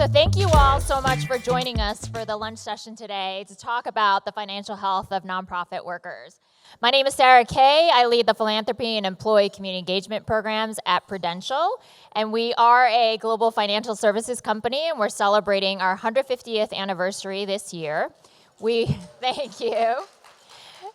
So thank you all so much for joining us for the lunch session today to talk about the financial health of nonprofit workers. My name is Sarah Kay. I lead the philanthropy and employee community engagement programs at Prudential, and we are a global financial services company, and we're celebrating our 150th anniversary this year. Thank you.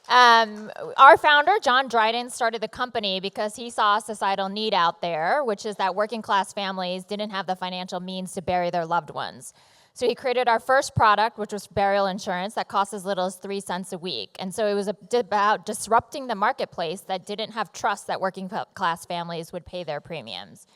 Our founder, John Dryden, started the company because he saw a societal need out there, which is that working class families didn't have the financial means to bury their loved ones. So he created our first product, which was burial insurance that cost as little as 3 cents a week. And so it was about disrupting the marketplace that didn't have trust that working class families would pay their premiums.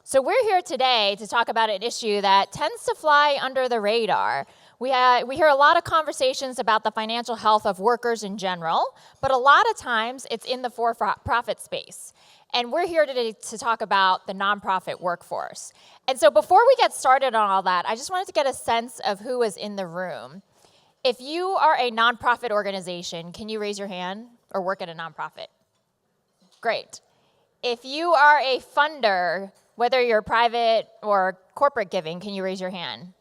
So we're here today to talk about an issue that tends to fly under the radar. We hear a lot of conversations about the financial health of workers in general, but a lot of times it's in the for-profit space. And we're here today to talk about the nonprofit workforce. And so before we get started on all that, I just wanted to get a sense of who is in the room. If you are a nonprofit organization, can you raise your hand or work at a nonprofit? Great. If you are a funder, whether you're private or corporate giving, can you raise your hand?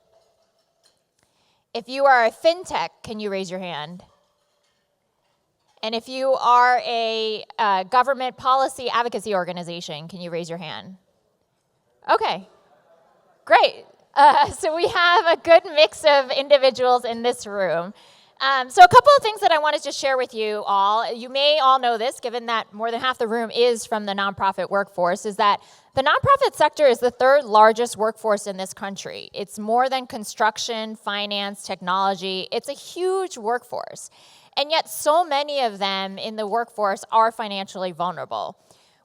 If you are a fintech, can you raise your hand? And if you are a government policy advocacy organization, can you raise your hand? Okay, great. So we have a good mix of individuals in this room. So a couple of things that I wanted to share with you all. You may all know this, given that more than half the room is from the nonprofit workforce, is that the nonprofit sector is the third largest workforce in this country. It's more than construction, finance, technology. It's a huge workforce. And yet so many of them in the workforce are financially vulnerable.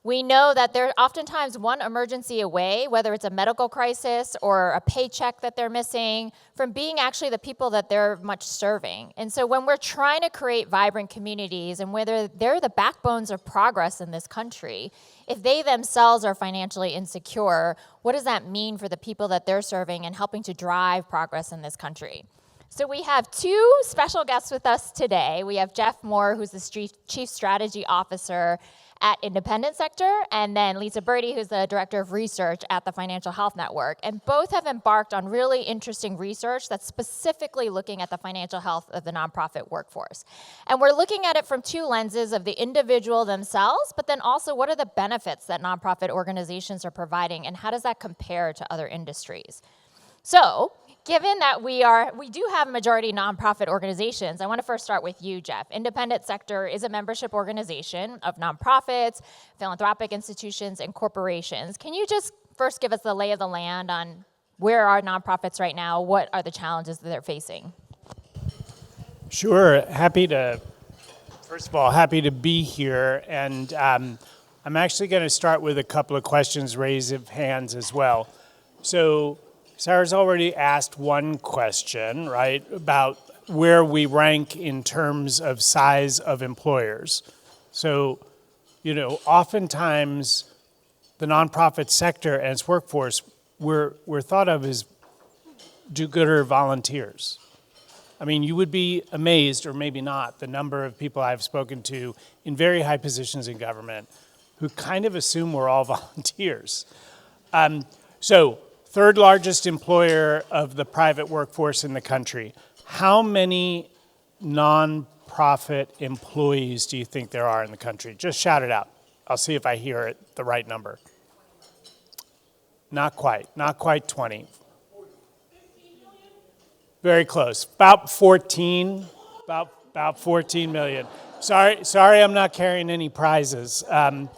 We know that they're oftentimes one emergency away, whether it's a medical crisis or a paycheck that they're missing, from being actually the people that they're much serving. And so when we're trying to create vibrant communities and whether they're the backbones of progress in this country, if they themselves are financially insecure, what does that mean for the people that they're serving and helping to drive progress in this country? So we have two special guests with us today. We have Jeff Moore, who's the Chief Strategy Officer at Independent Sector, and then Lisa Birdie, who's the Director of Research at the Financial Health Network. And both have embarked on really interesting research that's specifically looking at the financial health of the nonprofit workforce. And we're looking at it from two lenses of the individual themselves, but then also what are the benefits that nonprofit organizations are providing, and how does that compare to other industries? So, given that we do have majority nonprofit organizations, I want to first start with you, Jeff. Independent Sector is a membership organization of nonprofits, philanthropic institutions, and corporations. Can you just first give us the lay of the land on where are nonprofits right now? What are the challenges that they're facing? Sure. First of all, happy to be here. And I'm actually going to start with a couple of questions, raise of hands as well. So Sarah's already asked one question, right, about where we rank in terms of size of employers. So, oftentimes the nonprofit sector and its workforce, we're thought of as do-gooder volunteers. I mean, you would be amazed, or maybe not, the number of people I've spoken to in very high positions in government who kind of assume we're all volunteers. Third largest employer of the private workforce in the country. How many nonprofit employees do you think there are in the country? Just shout it out. I'll see if I hear it, the right number. Not quite 20. Very close, about 14 million. Sorry I'm not carrying any prizes. And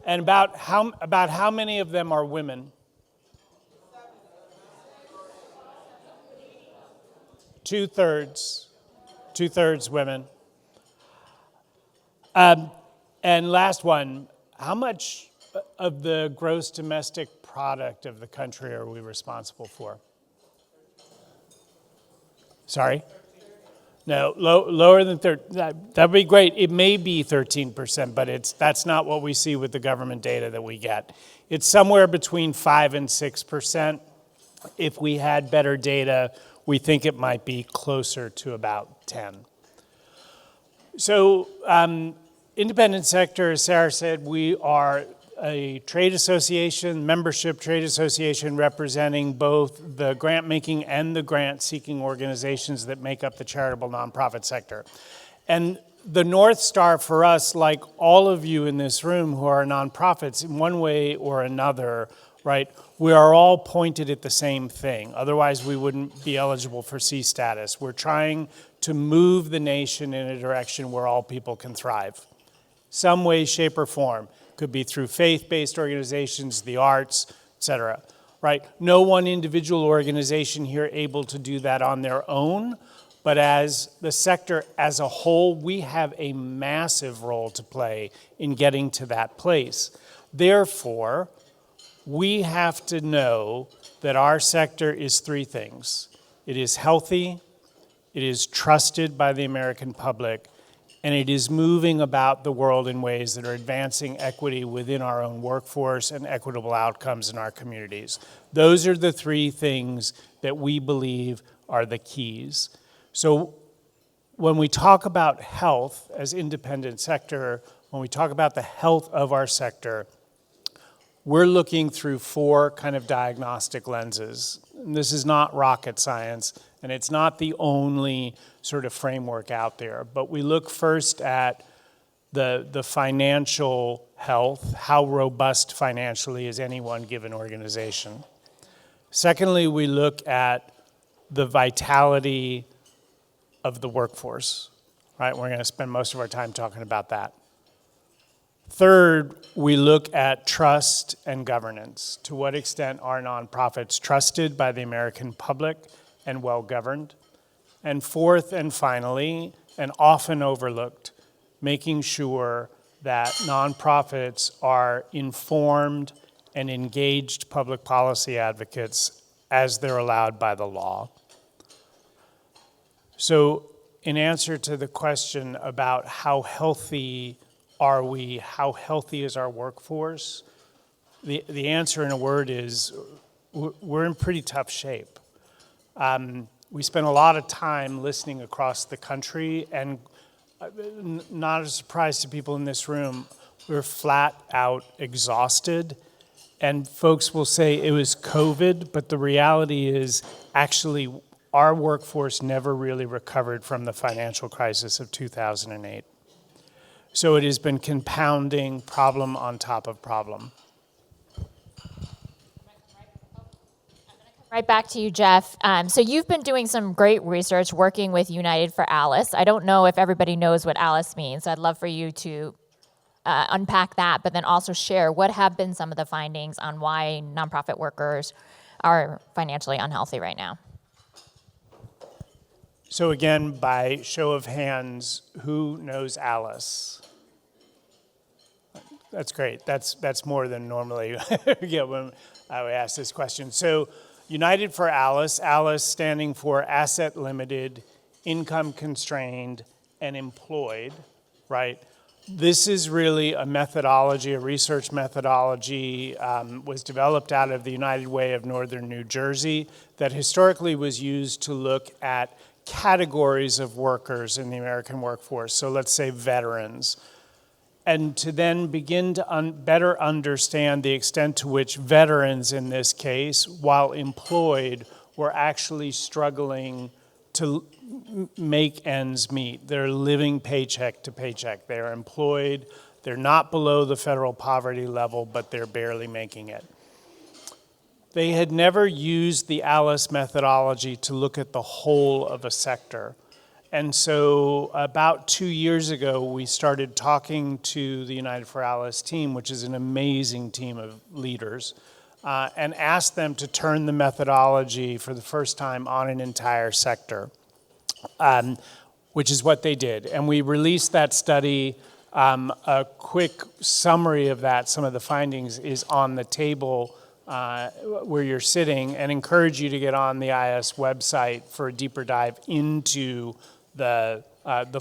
about how many of them are women? Two-thirds women. And last one, how much of the gross domestic product of the country are we responsible for? Sorry? No, lower than 13. That'd be great. It may be 13%, but that's not what we see with the government data that we get. It's somewhere between 5 and 6%. If we had better data, we think it might be closer to about 10. So independent sector, as Sarah said, we are a trade association, membership trade association representing both the grant-making and the grant-seeking organizations that make up the charitable nonprofit sector. And the North Star for us, like all of you in this room who are nonprofits in one way or another, right, we are all pointed at the same thing. Otherwise, we wouldn't be eligible for C status. We're trying to move the nation in a direction where all people can thrive. Some way, shape, or form. Could be through faith-based organizations, the arts, et cetera, right? No one individual organization here able to do that on their own, but as the sector as a whole, we have a massive role to play in getting to that place. Therefore, we have to know that our sector is three things. It is healthy, it is trusted by the American public, and it is moving about the world in ways that are advancing equity within our own workforce and equitable outcomes in our communities. Those are the three things that we believe are the keys. So when we talk about health as independent sector, when we talk about the health of our sector, we're looking through four kind of diagnostic lenses. And this is not rocket science, and it's not the only sort of framework out there. But we look first at the financial health, how robust financially is any one given organization. Secondly, we look at the vitality of the workforce, right? We're going to spend most of our time talking about that. Third, we look at trust and governance. To what extent are nonprofits trusted by the American public and well-governed? And fourth and finally, and often overlooked, making sure that nonprofits are informed and engaged public policy advocates as they're allowed by the law. So in answer to the question about how healthy are we, how healthy is our workforce, the answer in a word is we're in pretty tough shape. We spend a lot of time listening across the country, and not a surprise to people in this room, we're flat out exhausted. And folks will say it was COVID, but the reality is actually our workforce never really recovered from the financial crisis of 2008. So it has been compounding problem on top of problem. Right back to you, Jeff. So you've been doing some great research working with United for Alice. I don't know if everybody knows what Alice means. I'd love for you to unpack that, but then also share what have been some of the findings on why nonprofit workers are financially unhealthy right now. So again, by show of hands, who knows Alice? That's great. That's more than normally get when I would ask this question. So United for Alice, Alice standing for asset limited, income constrained, and employed, right? This is really a methodology, a research methodology, was developed out of the United Way of Northern New Jersey that historically was used to look at categories of workers in the American workforce. So let's say veterans. And to then begin to better understand the extent to which veterans in this case, while employed, were actually struggling to make ends meet. They're living paycheck to paycheck. They're employed. They're not below the federal poverty level, but they're barely making it. They had never used the Alice methodology to look at the whole of a sector. And so about 2 years ago, we started talking to the United for Alice team, which is an amazing team of leaders, and asked them to turn the methodology for the first time on an entire sector, which is what they did. And we released that study. A quick summary of that, some of the findings, is on the table where you're sitting, and encourage you to get on the IS website for a deeper dive into the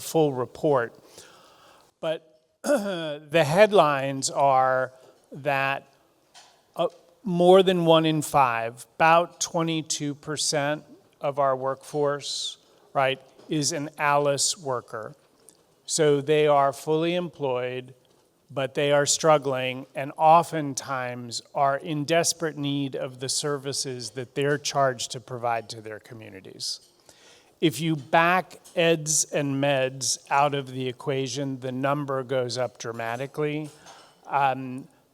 full report. But the headlines are that more than 1 in 5, about 22% of our workforce, right, is an Alice worker. So they are fully employed, but they are struggling and oftentimes are in desperate need of the services that they're charged to provide to their communities. If you back eds and meds out of the equation, the number goes up dramatically.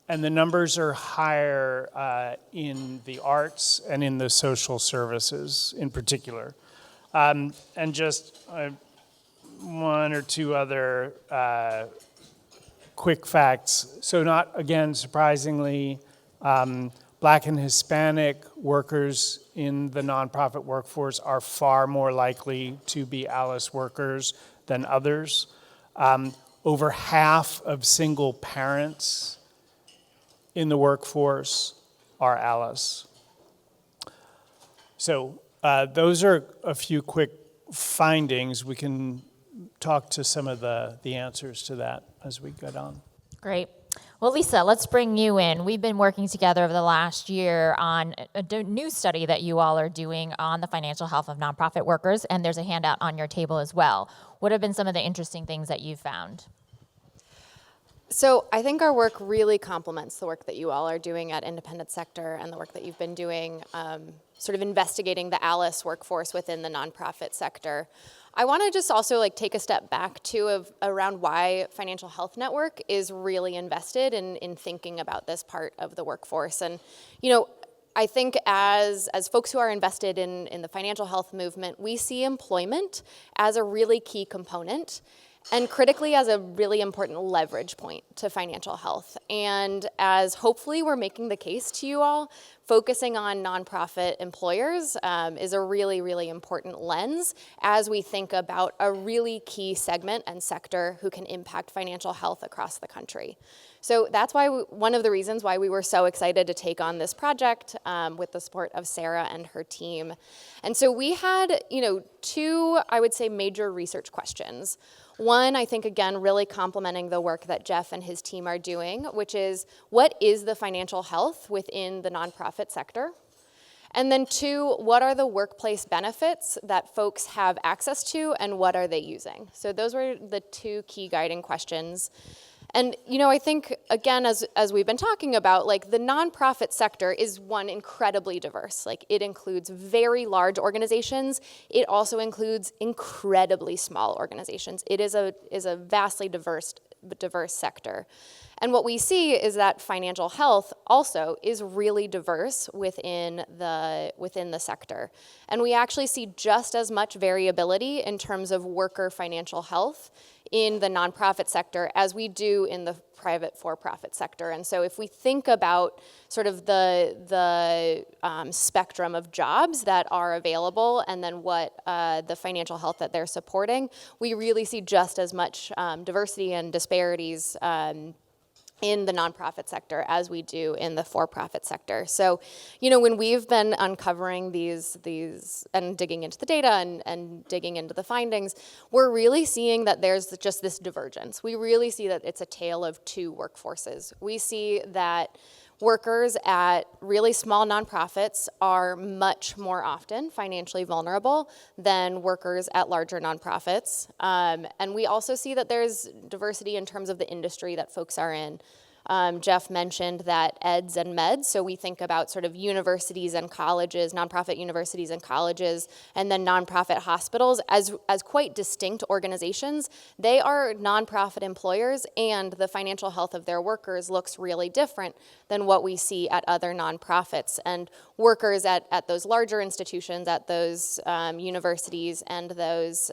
And the numbers are higher in the arts and in the social services in particular. And just one or two other quick facts. So not, again, surprisingly, Black and Hispanic workers in the nonprofit workforce are far more likely to be ALICE workers than others. Over half of single parents in the workforce are ALICE. So those are a few quick findings. We can talk to some of the answers to that as we get on. Great. Well, Lisa, let's bring you in. We've been working together over the last year on a new study that you all are doing on the financial health of nonprofit workers, and there's a handout on your table as well. What have been some of the interesting things that you've found? So I think our work really complements the work that you all are doing at Independent Sector and the work that you've been doing, sort of investigating the ALICE workforce within the nonprofit sector. I want to just also take a step back too around why Financial Health Network is really invested in thinking about this part of the workforce. And I think as folks who are invested in the financial health movement, we see employment as a really key component, and critically as a really important leverage point to financial health. And as hopefully we're making the case to you all, focusing on nonprofit employers is a really, really important lens as we think about a really key segment and sector who can impact financial health across the country. So that's why one of the reasons why we were so excited to take on this project with the support of Sarah and her team. And so we had, two, I would say, major research questions. One, I think, again, really complementing the work that Jeff and his team are doing, which is, what is the financial health within the nonprofit sector? And then two, what are the workplace benefits that folks have access to, and what are they using? So those were the two key guiding questions. And, I think, again, as we've been talking about, the nonprofit sector is one incredibly diverse. It includes very large organizations. It also includes incredibly small organizations. It is a vastly diverse sector. And what we see is that financial health also is really diverse within the sector. And we actually see just as much variability in terms of worker financial health in the nonprofit sector as we do in the private for-profit sector. And so if we think about sort of the spectrum of jobs that are available and then what the financial health that they're supporting, we really see just as much diversity and disparities in the nonprofit sector as we do in the for-profit sector. So, when we've been uncovering these and digging into the data and digging into the findings, we're really seeing that there's just this divergence. We really see that it's a tale of two workforces. We see that workers at really small nonprofits are much more often financially vulnerable than workers at larger nonprofits. And we also see that there's diversity in terms of the industry that folks are in. Jeff mentioned that eds and meds, so we think about sort of universities and colleges, nonprofit universities and colleges, and then nonprofit hospitals as quite distinct organizations. They are nonprofit employers, and the financial health of their workers looks really different than what we see at other nonprofits. And workers at those larger institutions, at those universities and those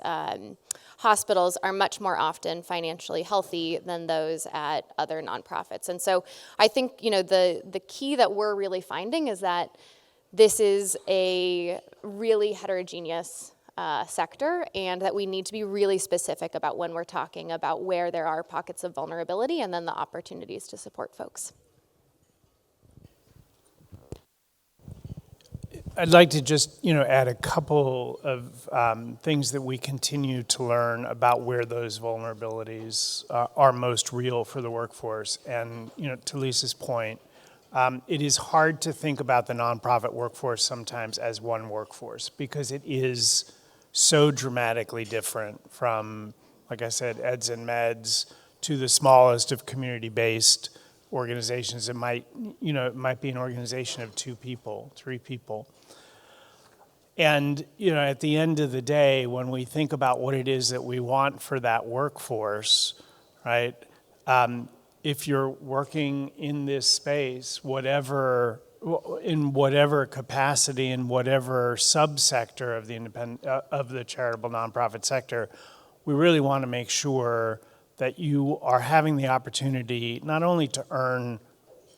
hospitals are much more often financially healthy than those at other nonprofits. And so I think, the key that we're really finding is that this is a really heterogeneous sector, and that we need to be really specific about when we're talking about where there are pockets of vulnerability and then the opportunities to support folks. I'd like to just, add a couple of things that we continue to learn about where those vulnerabilities are most real for the workforce. And, to Lisa's point, it is hard to think about the nonprofit workforce sometimes as one workforce because it is so dramatically different from, like I said, eds and meds to the smallest of community-based organizations. It might be an organization of 2 people, 3 people. And, at the end of the day, when we think about what it is that we want for that workforce, right, if you're working in this space, in whatever capacity, in whatever subsector of the charitable nonprofit sector, we really want to make sure that you are having the opportunity not only to earn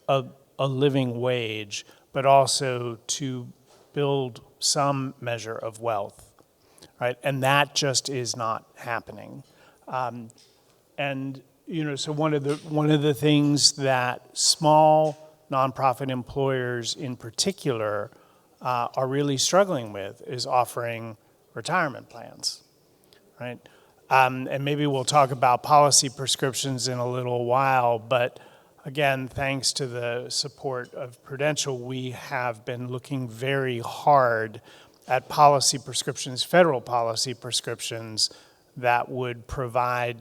a living wage, but also to build some measure of wealth, right? And that just is not happening. So one of the things that small nonprofit employers in particular are really struggling with is offering retirement plans, right? And maybe we'll talk about policy prescriptions in a little while, but again, thanks to the support of Prudential, we have been looking very hard at policy prescriptions, federal policy prescriptions, that would provide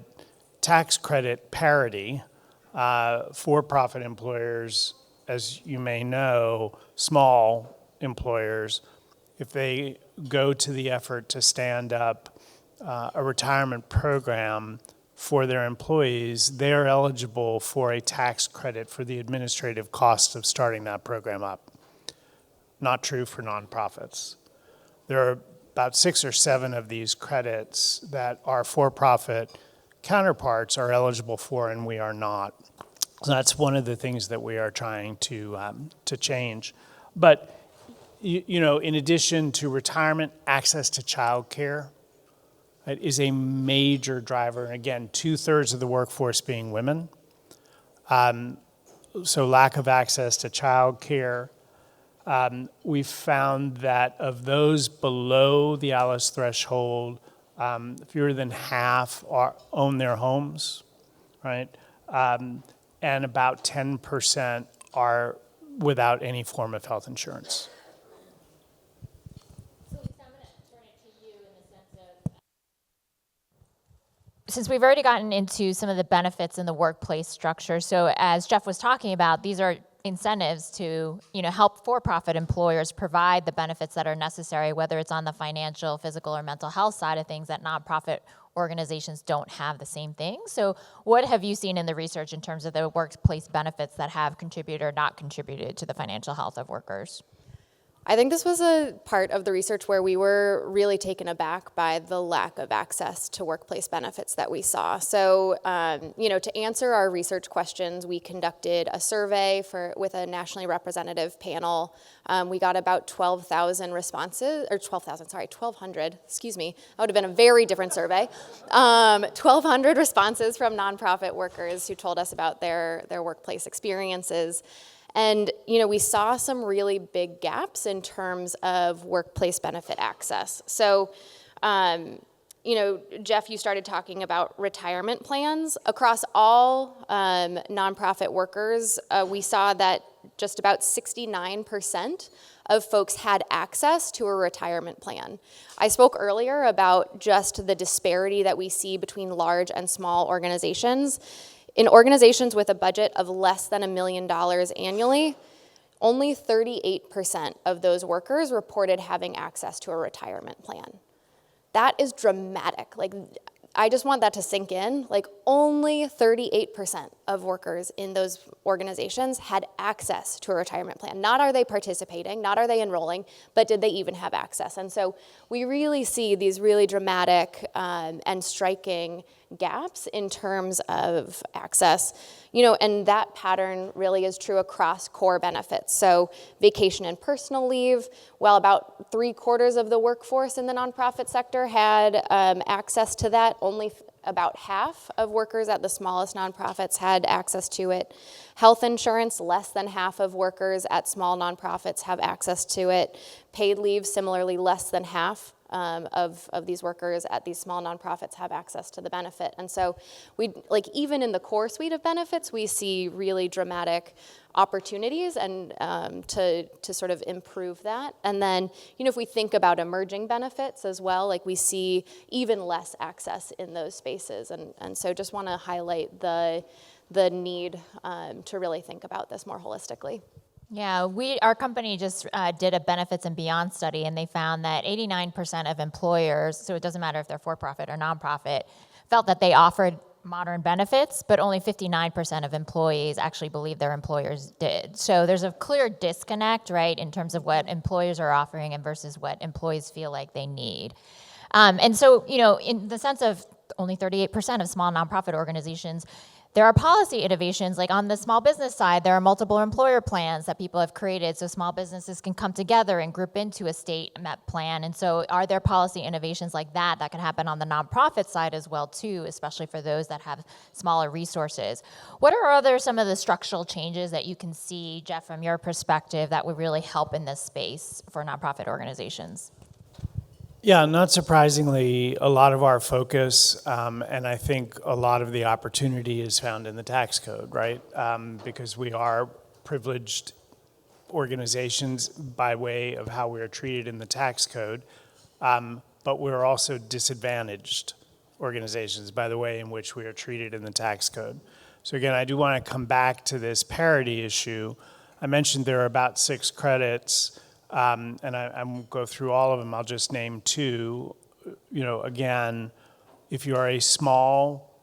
tax credit parity for profit employers, as you may know, small employers, if they go to the effort to stand up a retirement program for their employees, they're eligible for a tax credit for the administrative costs of starting that program up. Not true for nonprofits. There are about 6 or 7 of these credits that our for-profit counterparts are eligible for, and we are not. So that's one of the things that we are trying to change. But in addition to retirement, access to childcare is a major driver. And again, 2/3 of the workforce being women. So lack of access to childcare. We found that of those below the ALICE threshold, fewer than half own their homes, right? And about 10% are without any form of health insurance. So Lisa, I'm going to turn it to you in the sense of, since we've already gotten into some of the benefits in the workplace structure, so as Jeff was talking about, these are incentives to help for-profit employers provide the benefits that are necessary, whether it's on the financial, physical, or mental health side of things that nonprofit organizations don't have the same thing. So what have you seen in the research in terms of the workplace benefits that have contributed or not contributed to the financial health of workers? I think this was a part of the research where we were really taken aback by the lack of access to workplace benefits that we saw. So, to answer our research questions, we conducted a survey with a nationally representative panel. We got about 12,000 responses, or 1,200, excuse me. That would have been a very different survey. 1,200 responses from nonprofit workers who told us about their workplace experiences. And, we saw some really big gaps in terms of workplace benefit access. So, Jeff, you started talking about retirement plans. Across all nonprofit workers, we saw that just about 69% of folks had access to a retirement plan. I spoke earlier about just the disparity that we see between large and small organizations. In organizations with a budget of less than $1 million annually, only 38% of those workers reported having access to a retirement plan. That is dramatic. I just want that to sink in. Only 38% of workers in those organizations had access to a retirement plan. Not are they participating, not are they enrolling, but did they even have access? And so we really see these really dramatic and striking gaps in terms of access. And that pattern really is true across core benefits. So vacation and personal leave, while about 3/4 of the workforce in the nonprofit sector had access to that, only about half of workers at the smallest nonprofits had access to it. Health insurance, less than half of workers at small nonprofits have access to it. Paid leave, similarly, less than half of these workers at these small nonprofits have access to the benefit. And so even in the core suite of benefits, we see really dramatic opportunities and to sort of improve that. And then, if we think about emerging benefits as well, we see even less access in those spaces. And so just want to highlight the need to really think about this more holistically. Yeah, our company just did a benefits and beyond study, and they found that 89% of employers, so it doesn't matter if they're for-profit or nonprofit, felt that they offered modern benefits, but only 59% of employees actually believe their employers did. So there's a clear disconnect, right, in terms of what employers are offering and versus what employees feel like they need. And so, in the sense of only 38% of small nonprofit organizations, there are policy innovations, like on the small business side, there are multiple employer plans that people have created so small businesses can come together and group into a state MEP plan. And so are there policy innovations like that can happen on the nonprofit side as well too, especially for those that have smaller resources? What are some of the structural changes that you can see, Jeff, from your perspective that would really help in this space for nonprofit organizations? Yeah, not surprisingly, a lot of our focus, and I think a lot of the opportunity is found in the tax code, right? Because we are privileged organizations by way of how we are treated in the tax code, but we're also disadvantaged organizations by the way in which we are treated in the tax code. So again, I do want to come back to this parity issue. I mentioned there are about 6 credits. And I won't go through all of them. I'll just name 2. Again, if you are a small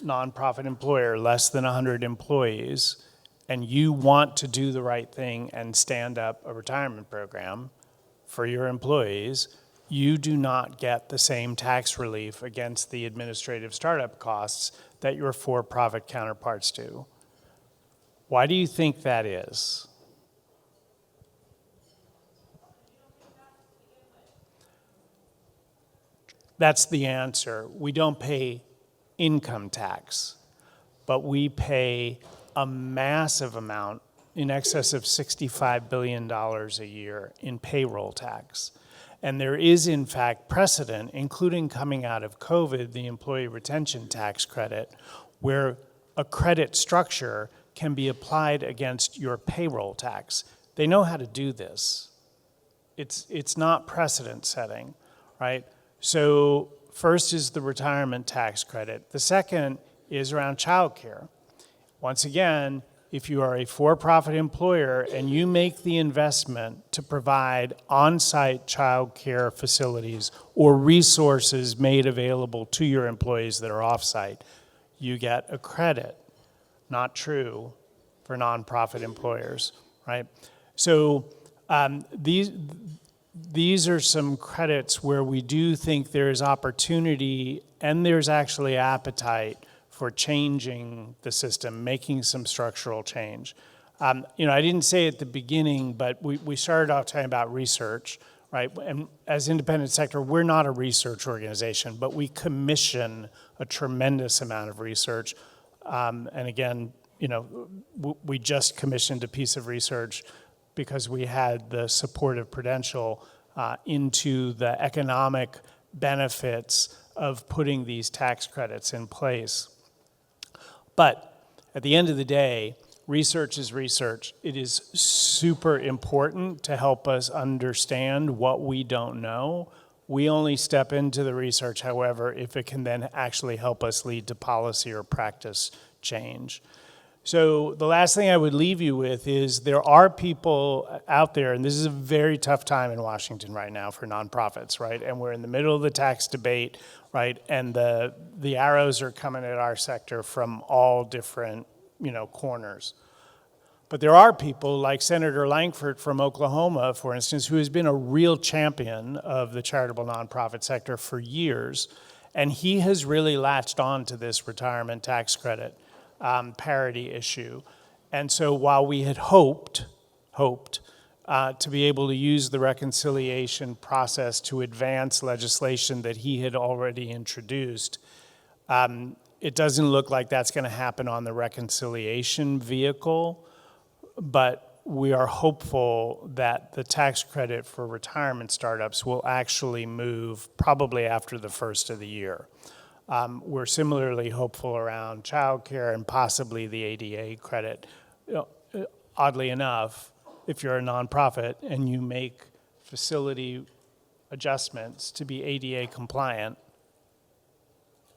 nonprofit employer, less than 100 employees, and you want to do the right thing and stand up a retirement program for your employees, you do not get the same tax relief against the administrative startup costs that your for-profit counterparts do. Why do you think that is? That's the answer. We don't pay income tax, but we pay a massive amount, in excess of $65 billion a year, in payroll tax. And there is, in fact, precedent, including coming out of COVID, the employee retention tax credit, where a credit structure can be applied against your payroll tax. They know how to do this. It's not precedent setting, right? So first is the retirement tax credit. The second is around childcare. Once again, if you are a for-profit employer and you make the investment to provide on-site childcare facilities or resources made available to your employees that are off-site, you get a credit. Not true for nonprofit employers, right? So these are some credits where we do think there's opportunity and there's actually appetite for changing the system, making some structural change. I didn't say at the beginning, but we started off talking about research, right? And as independent sector, we're not a research organization, but we commission a tremendous amount of research. And again, we just commissioned a piece of research because we had the support of Prudential into the economic benefits of putting these tax credits in place. But at the end of the day, research is research. It is super important to help us understand what we don't know. We only step into the research, however, if it can then actually help us lead to policy or practice change. So the last thing I would leave you with is there are people out there, and this is a very tough time in Washington right now for nonprofits, right? And we're in the middle of the tax debate, right? And the arrows are coming at our sector from all different, corners. But there are people like Senator Lankford from Oklahoma, for instance, who has been a real champion of the charitable nonprofit sector for years, and he has really latched on to this retirement tax credit parity issue. And so while we had hoped to be able to use the reconciliation process to advance legislation that he had already introduced, it doesn't look like that's going to happen on the reconciliation vehicle. But we are hopeful that the tax credit for retirement startups will actually move probably after the first of the year. We're similarly hopeful around childcare and possibly the ADA credit. Oddly enough, if you're a nonprofit and you make facility adjustments to be ADA compliant,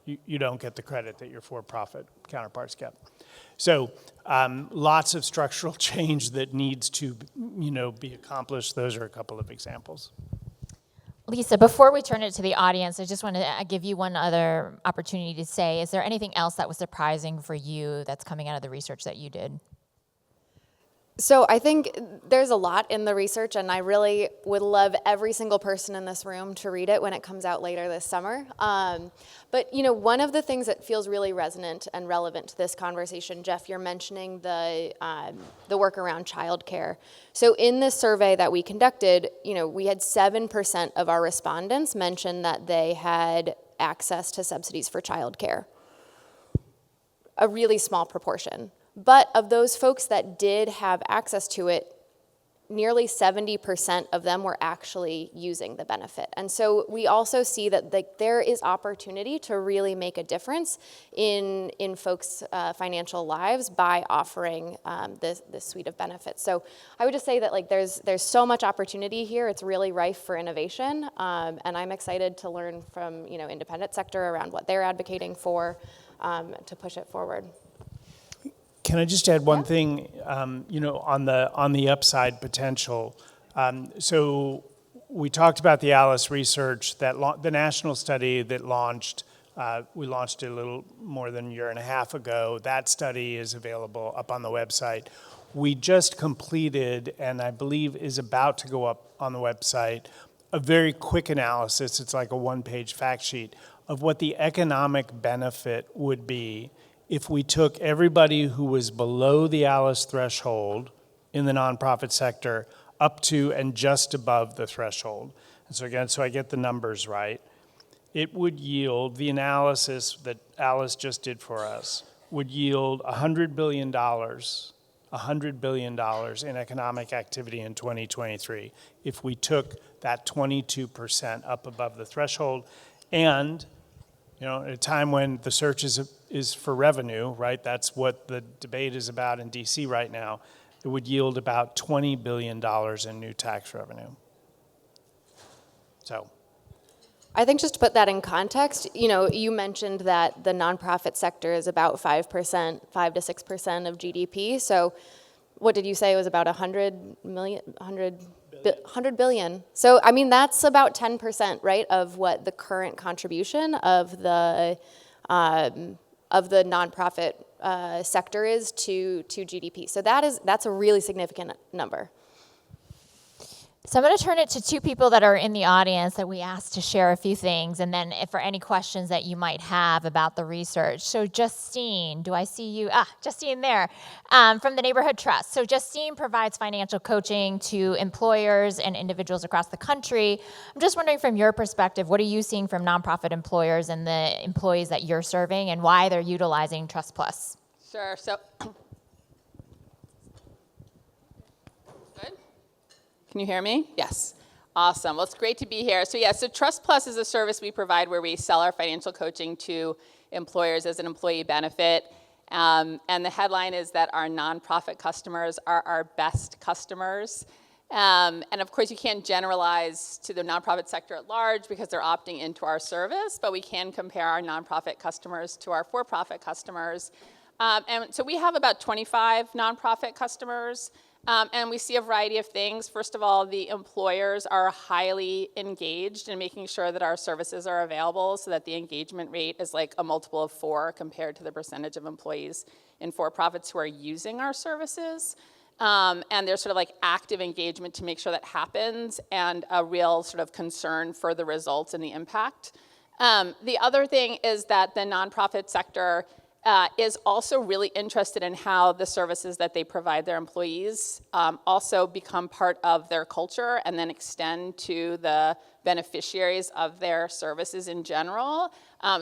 you don't get the credit that your for-profit counterparts get. So lots of structural change that needs to, be accomplished. Those are a couple of examples. Lisa, before we turn it to the audience, I just want to give you one other opportunity to say, is there anything else that was surprising for you that's coming out of the research that you did? So I think there's a lot in the research, and I really would love every single person in this room to read it when it comes out later this summer. But one of the things that feels really resonant and relevant to this conversation, Jeff, you're mentioning the work around childcare. So in this survey that we conducted, we had 7% of our respondents mention that they had access to subsidies for childcare. A really small proportion. But of those folks that did have access to it, nearly 70% of them were actually using the benefit. And so we also see that there is opportunity to really make a difference in folks' financial lives by offering this suite of benefits. So I would just say that there's so much opportunity here. It's really rife for innovation, and I'm excited to learn from independent sector around what they're advocating for to push it forward. Can I just add one thing, on the upside potential? So we talked about the ALICE research, the national study that launched. We launched it a little more than a year and a half ago. That study is available up on the website. We just completed, and I believe is about to go up on the website, a very quick analysis. It's like a one-page fact sheet of what the economic benefit would be if we took everybody who was below the ALICE threshold in the nonprofit sector up to and just above the threshold. And so again, so I get the numbers right, it would yield, the analysis that ALICE just did for us, would yield $100 billion in economic activity in 2023 if we took that 22% up above the threshold. And at a time when the search is for revenue, right? That's what the debate is about in DC right now. It would yield about $20 billion in new tax revenue. So, I think just to put that in context, you mentioned that the nonprofit sector is about 5%, 5 to 6% of GDP. So, what did you say? It was about 100 billion. So, that's about 10%, right, of what the current contribution of the nonprofit sector is to GDP. So that's a really significant number. So I'm going to turn it to two people that are in the audience that we asked to share a few things, and then if for any questions that you might have about the research. So Justine, do I see you? Justine there, from the Neighborhood Trust. So Justine provides financial coaching to employers and individuals across the country. I'm just wondering from your perspective, what are you seeing from nonprofit employers and the employees that you're serving, and why they're utilizing Trust Plus? Sure, so can you hear me? Yes. Awesome. Well, it's great to be here. So Trust Plus is a service we provide where we sell our financial coaching to employers as an employee benefit. And the headline is that our nonprofit customers are our best customers. And of course, you can't generalize to the nonprofit sector at large because they're opting into our service, but we can compare our nonprofit customers to our for-profit customers. And so we have about 25 nonprofit customers. And we see a variety of things. First of all, the employers are highly engaged in making sure that our services are available so that the engagement rate is like a multiple of 4 compared to the percentage of employees in for-profits who are using our services. And there's sort of like active engagement to make sure that happens and a real sort of concern for the results and the impact. The other thing is that the nonprofit sector is also really interested in how the services that they provide their employees also become part of their culture and then extend to the beneficiaries of their services in general.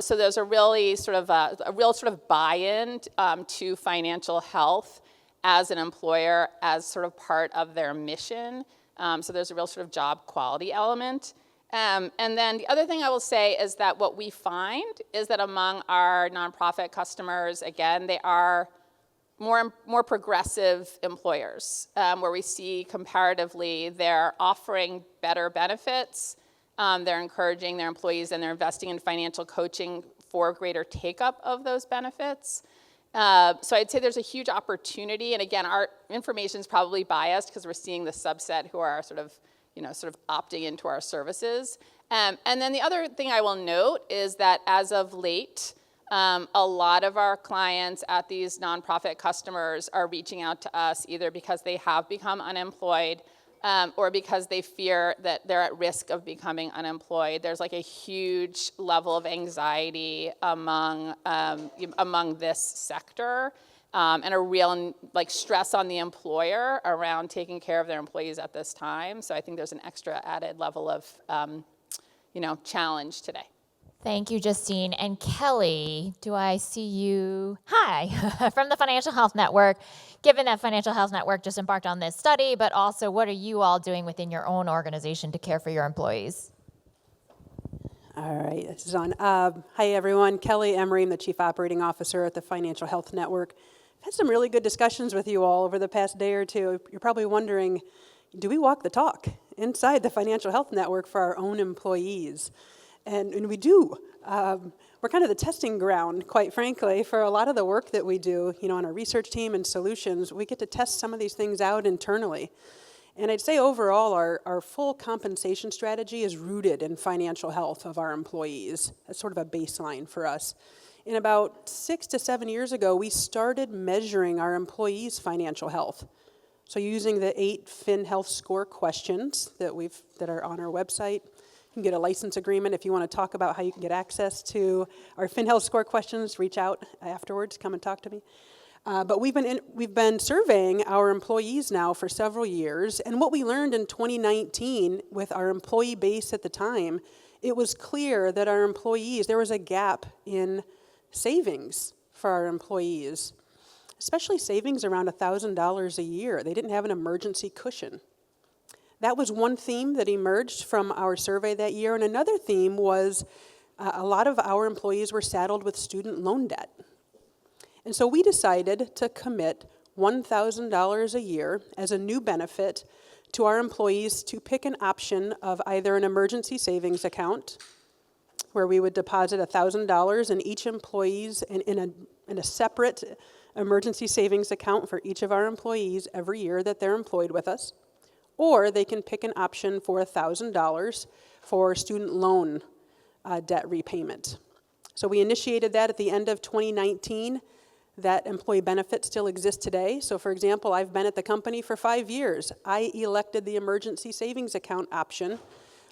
So there's a real sort of buy-in to financial health as an employer as sort of part of their mission. So there's a real sort of job quality element. And then the other thing I will say is that what we find is that among our nonprofit customers, again, they are more progressive employers, where we see comparatively they're offering better benefits, they're encouraging their employees, and they're investing in financial coaching for greater take-up of those benefits. So I'd say there's a huge opportunity, and again, our information is probably biased because we're seeing the subset who are sort of opting into our services. And then the other thing I will note is that as of late, a lot of our clients at these nonprofit customers are reaching out to us either because they have become unemployed or because they fear that they're at risk of becoming unemployed. There's like a huge level of anxiety among this sector, and a real stress on the employer around taking care of their employees at this time. So I think there's an extra added level of challenge today. Thank you, Justine. And Kelly, do I see you? Hi, from the Financial Health Network. Given that Financial Health Network just embarked on this study, but also what are you all doing within your own organization to care for your employees? All right, this is on. Hi, everyone. Kelly Emery, I'm the Chief Operating Officer at the Financial Health Network. I've had some really good discussions with you all over the past day or two. You're probably wondering, do we walk the talk inside the Financial Health Network for our own employees? And we do. We're kind of the testing ground, quite frankly, for a lot of the work that we do, on our research team and solutions. We get to test some of these things out internally. And I'd say overall, our full compensation strategy is rooted in financial health of our employees. That's sort of a baseline for us. And about 6 to 7 years ago, we started measuring our employees' financial health. So using the 8 FinHealth score questions that are on our website. You can get a license agreement if you want to talk about how you can get access to our FinHealth score questions. Reach out afterwards, come and talk to me. But we've been surveying our employees now for several years, and what we learned in 2019 with our employee base at the time, it was clear that our employees, there was a gap in savings for our employees, especially savings around $1,000 a year. They didn't have an emergency cushion. That was one theme that emerged from our survey that year, and another theme was a lot of our employees were saddled with student loan debt. And so we decided to commit $1,000 a year as a new benefit to our employees to pick an option of either an emergency savings account, where we would deposit $1,000 in each employee's in a separate emergency savings account for each of our employees every year that they're employed with us, or they can pick an option for $1,000 for student loan debt repayment. So we initiated that at the end of 2019. That employee benefit still exists today. So for example, I've been at the company for 5 years. I elected the emergency savings account option,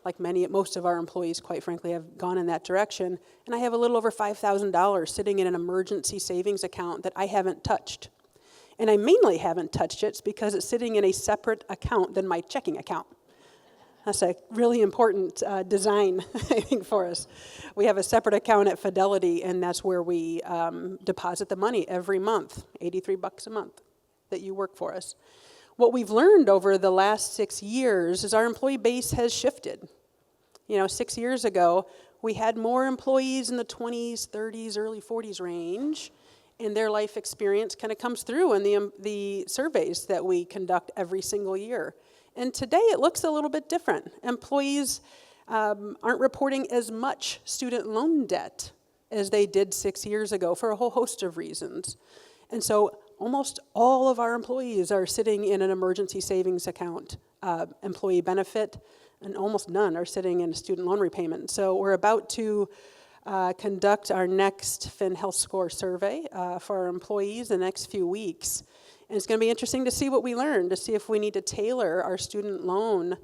like most of our employees, quite frankly, have gone in that direction. And I have a little over $5,000 sitting in an emergency savings account that I haven't touched. And I mainly haven't touched it because it's sitting in a separate account than my checking account. That's a really important design, I think, for us. We have a separate account at Fidelity, and that's where we deposit the money every month, $83 a month that you work for us. What we've learned over the last 6 years is our employee base has shifted. 6 years ago, we had more employees in the 20s, 30s, early 40s range, and their life experience kind of comes through in the surveys that we conduct every single year. And today it looks a little bit different. Employees aren't reporting as much student loan debt as they did 6 years ago for a whole host of reasons. And so almost all of our employees are sitting in an emergency savings account, employee benefit, and almost none are sitting in a student loan repayment. So we're about to conduct our next FinHealth score survey for our employees in the next few weeks. And it's going to be interesting to see what we learn, to see if we need to tailor our student loan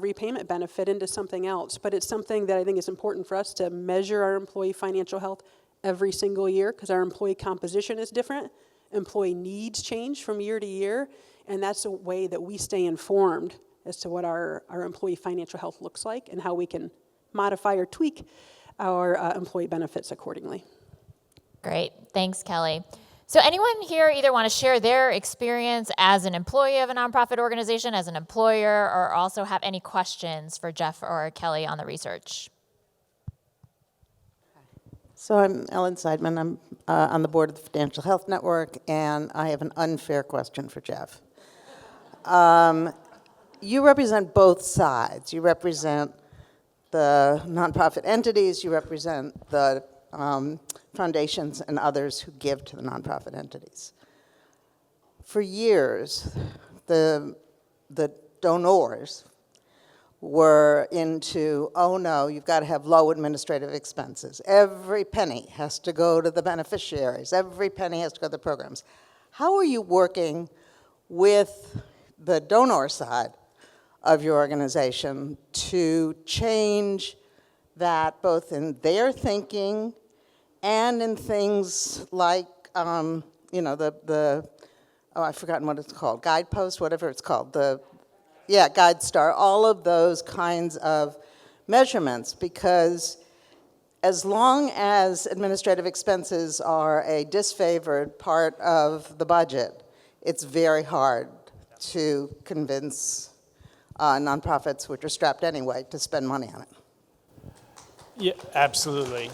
repayment benefit into something else. But it's something that I think is important for us to measure our employee financial health every single year because our employee composition is different. Employee needs change from year to year. And that's a way that we stay informed as to what our employee financial health looks like and how we can modify or tweak our employee benefits accordingly. Great. Thanks, Kelly. So anyone here either want to share their experience as an employee of a nonprofit organization, as an employer, or also have any questions for Jeff or Kelly on the research? So I'm Ellen Seidman. I'm on the board of the Prudential Health Network, and I have an unfair question for Jeff. You represent both sides. You represent the nonprofit entities. You represent the foundations and others who give to the nonprofit entities. For years, the donors were into, oh no, you've got to have low administrative expenses. Every penny has to go to the beneficiaries. Every penny has to go to the programs. How are you working with the donor side of your organization to change that both in their thinking and in things like, I've forgotten what it's called, guidepost, whatever it's called, Guide Star, all of those kinds of measurements, because as long as administrative expenses are a disfavored part of the budget, it's very hard to convince nonprofits, which are strapped anyway, to spend money on it. Yeah, absolutely.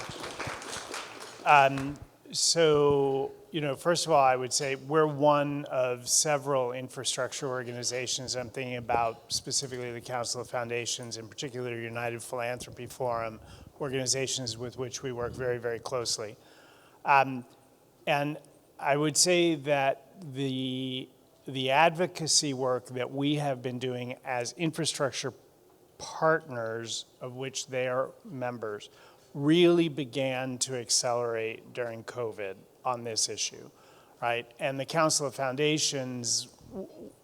So, first of all, I would say we're one of several infrastructure organizations. I'm thinking about specifically the Council of Foundations, in particular United Philanthropy Forum, organizations with which we work very, very closely. And I would say that the advocacy work that we have been doing as infrastructure partners, of which they are members, really began to accelerate during COVID on this issue, right? And the Council of Foundations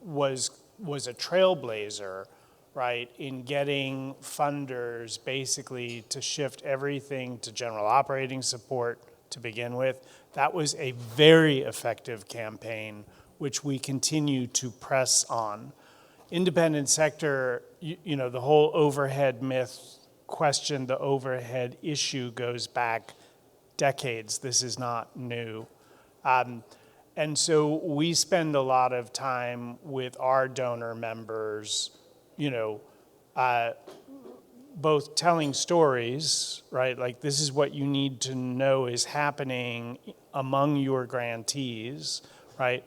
was a trailblazer, right, in getting funders basically to shift everything to general operating support to begin with. That was a very effective campaign, which we continue to press on. Independent sector, the whole overhead myth question, the overhead issue goes back decades. This is not new. And so we spend a lot of time with our donor members, both telling stories, right? Like, this is what you need to know is happening among your grantees, right?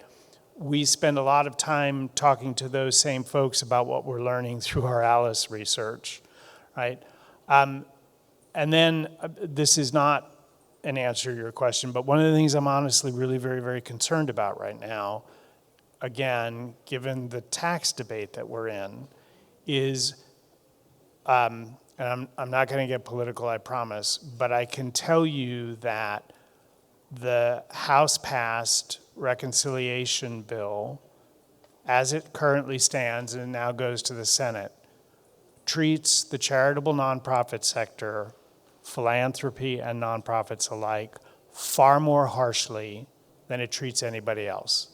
We spend a lot of time talking to those same folks about what we're learning through our ALICE research, right? And then this is not an answer to your question, but one of the things I'm honestly really very, very concerned about right now, again, given the tax debate that we're in, is, and I'm not going to get political, I promise, but I can tell you that the House-passed reconciliation bill, as it currently stands and now goes to the Senate, treats the charitable nonprofit sector, philanthropy and nonprofits alike, far more harshly than it treats anybody else.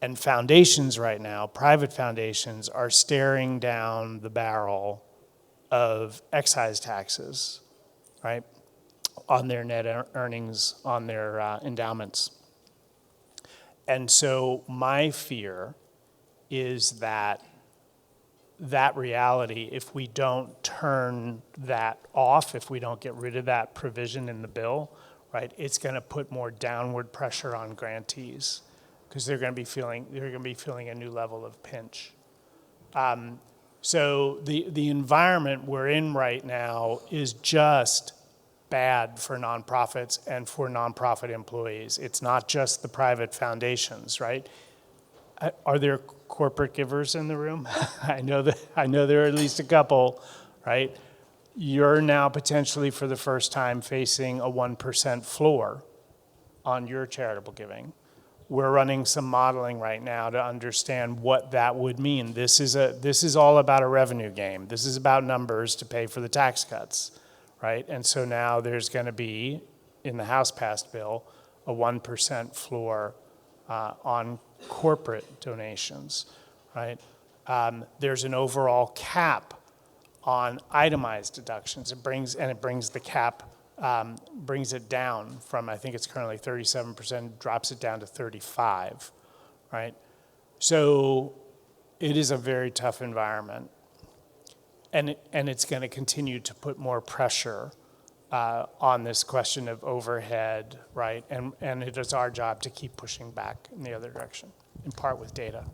And foundations right now, private foundations, are staring down the barrel of excise taxes, right, on their net earnings, on their endowments. And so my fear is that reality, if we don't turn that off, if we don't get rid of that provision in the bill, right, it's going to put more downward pressure on grantees because they're going to be feeling a new level of pinch. So the environment we're in right now is just bad for nonprofits and for nonprofit employees. It's not just the private foundations, right? Are there corporate givers in the room? I know there are at least a couple, right? You're now potentially for the first time facing a 1% floor on your charitable giving. We're running some modeling right now to understand what that would mean. This is all about a revenue game. This is about numbers to pay for the tax cuts, right? And so now there's going to be, in the House-passed bill, a 1% floor on corporate donations, right? There's an overall cap on itemized deductions. It brings the cap brings it down from, I think it's currently 37%, drops it down to 35, right? So it is a very tough environment. And it's going to continue to put more pressure on this question of overhead, right? And it is our job to keep pushing back in the other direction, in part with data.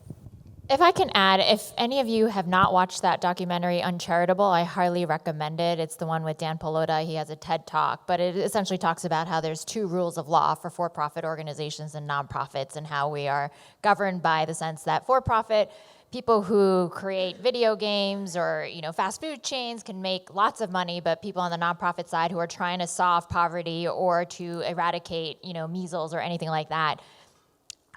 If I can add, if any of you have not watched that documentary Uncharitable, I highly recommend it. It's the one with Dan Pallotta. He has a TED Talk, but it essentially talks about how there's two rules of law for for-profit organizations and nonprofits, and how we are governed by the sense that for-profit people who create video games or fast food chains can make lots of money, but people on the nonprofit side who are trying to solve poverty or to eradicate measles or anything like that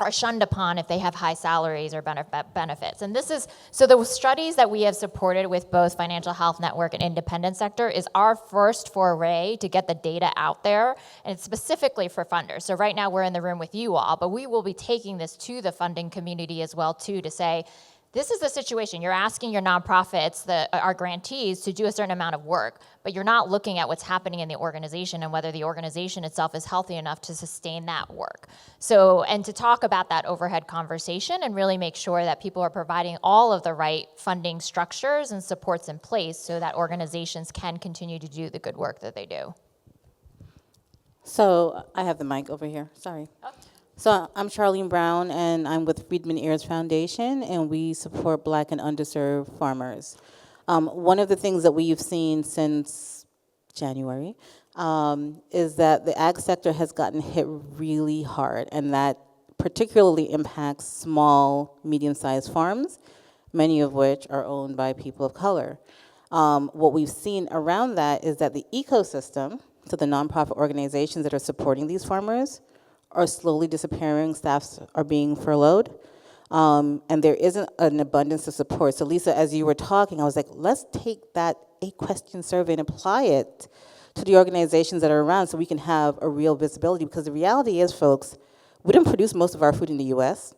are shunned upon if they have high salaries or benefits. And this is, so the studies that we have supported with both Financial Health Network and independent sector is our first foray to get the data out there, and it's specifically for funders. So right now we're in the room with you all, but we will be taking this to the funding community as well too, to say, this is the situation. You're asking your nonprofits, our grantees, to do a certain amount of work, but you're not looking at what's happening in the organization and whether the organization itself is healthy enough to sustain that work. So, and to talk about that overhead conversation and really make sure that people are providing all of the right funding structures and supports in place so that organizations can continue to do the good work that they do. So I have the mic over here. Sorry. Oh. So I'm Charlene Brown, and I'm with Friedman Ayers Foundation, and we support Black and underserved farmers. One of the things that we've seen since January is that the ag sector has gotten hit really hard, and that particularly impacts small, medium-sized farms, many of which are owned by people of color. What we've seen around that is that the ecosystem, so the nonprofit organizations that are supporting these farmers, are slowly disappearing, staffs are being furloughed, and there isn't an abundance of support. So Lisa, as you were talking, I was like, let's take that 8-question survey and apply it to the organizations that are around so we can have a real visibility, because the reality is, folks, we don't produce most of our food in the US,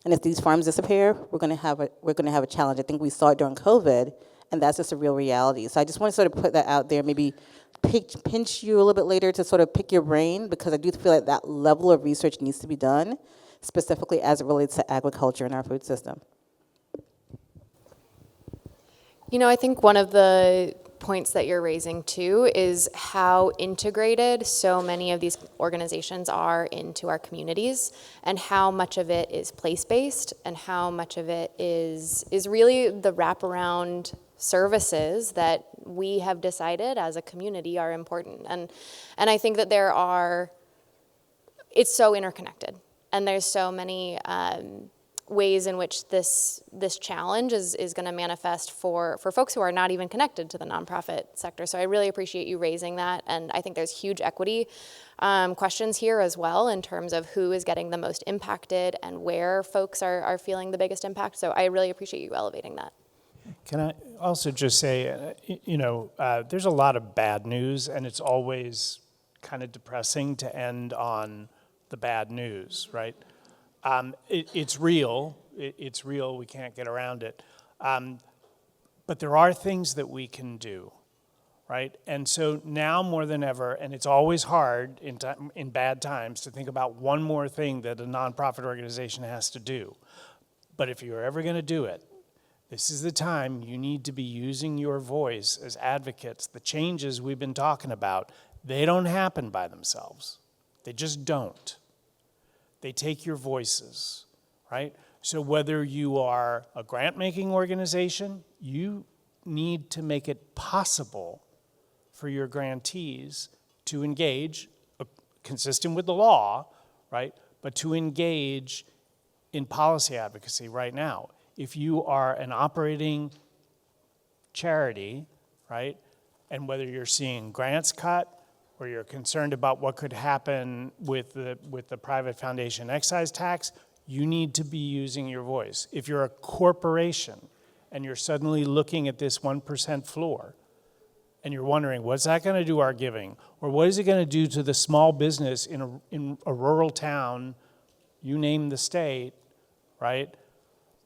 and if these farms disappear, we're gonna have a challenge. I think we saw it during COVID, and that's just a real reality. So I just want to sort of put that out there, maybe pinch you a little bit later to sort of pick your brain, because I do feel like that level of research needs to be done, specifically as it relates to agriculture in our food system. I think one of the points that you're raising too is how integrated so many of these organizations are into our communities, and how much of it is place-based and how much of it is really the wraparound services that we have decided as a community are important. And I think that it's so interconnected, and there's so many ways in which this challenge is going to manifest for folks who are not even connected to the nonprofit sector. So I really appreciate you raising that, and I think there's huge equity questions here as well in terms of who is getting the most impacted and where folks are feeling the biggest impact. So I really appreciate you elevating that. Can I also just say, there's a lot of bad news, and it's always kind of depressing to end on the bad news, right? It's real. It's real. We can't get around it. But there are things that we can do, right? And so now more than ever, and it's always hard in bad times to think about one more thing that a nonprofit organization has to do. But if you're ever going to do it, this is the time you need to be using your voice as advocates. The changes we've been talking about, they don't happen by themselves. They just don't. They take your voices, right? So whether you are a grant-making organization, you need to make it possible for your grantees to engage, consistent with the law, right? But to engage in policy advocacy right now. If you are an operating charity, right, and whether you're seeing grants cut or you're concerned about what could happen with the private foundation excise tax, you need to be using your voice. If you're a corporation and you're suddenly looking at this 1% floor and you're wondering, what's that going to do our giving? Or what is it going to do to the small business in a rural town, you name the state, right,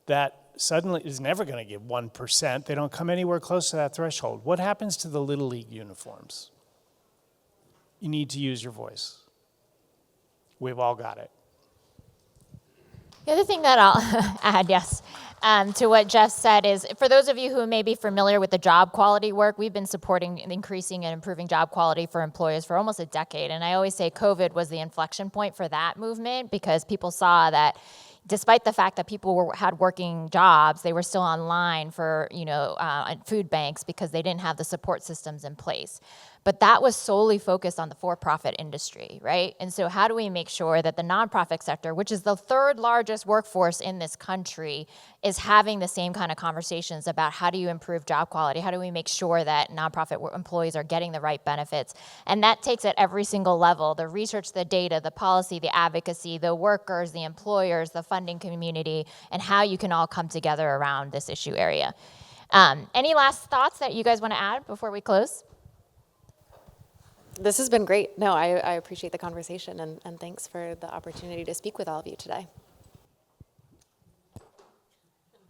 that suddenly is never going to give 1%. They don't come anywhere close to that threshold. What happens to the Little League uniforms? you need to use your voice. We've all got it. The other thing that I'll add, yes, to what Jeff said is, for those of you who may be familiar with the job quality work, we've been supporting increasing and improving job quality for employers for almost a decade. And I always say COVID was the inflection point for that movement, because people saw that despite the fact that people had working jobs, they were still online for food banks because they didn't have the support systems in place. But that was solely focused on the for-profit industry, right? And so how do we make sure that the nonprofit sector, which is the third largest workforce in this country, is having the same kind of conversations about how do you improve job quality? How do we make sure that nonprofit employees are getting the right benefits? And that takes at every single level: the research, the data, the policy, the advocacy, the workers, the employers, the funding community, and how you can all come together around this issue area. Any last thoughts that you guys want to add before we close? This has been great. No, I appreciate the conversation, and thanks for the opportunity to speak with all of you today.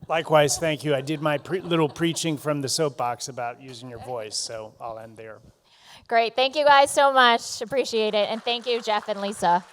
Likewise, thank you. I did my little preaching from the soapbox about using your voice, so I'll end there. Great. Thank you guys so much. Appreciate it. And thank you, Jeff and Lisa.